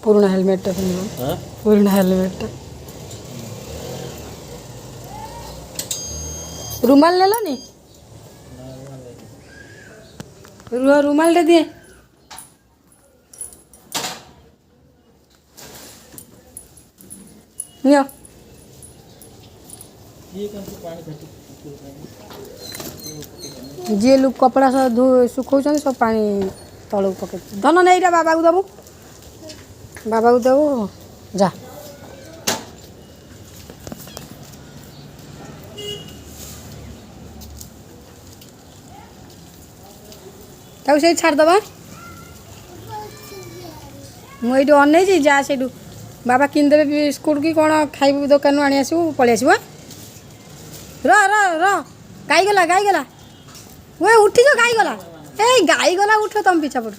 पुराना हेलमेट पुराना हेलमेट रुमाल ले लो नी रुमाल दे दिए नियो जी लोग कपड़ा सब धो सुखौ सब पानी तलू पके धन नहीं बाबा को दबू जा ताऊ से छाड़दबा मुझे अनई जा से बाबा किनदेवे बिस्कुट कि कौन खाइबू दुकान आनी आसू पलि आसू गाई गला वो उठी जो गाई गला गाई गला उठ तुम पिछा पड़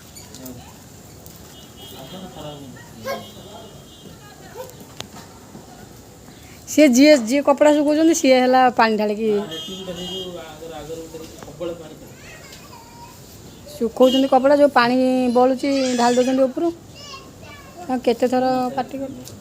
सी जी कपड़ा सुखुं सी है पानी ढालिकी सुखौं कपड़ा जो पानी बलुची ढाल दौरान उपरू केते थर पार्टी कर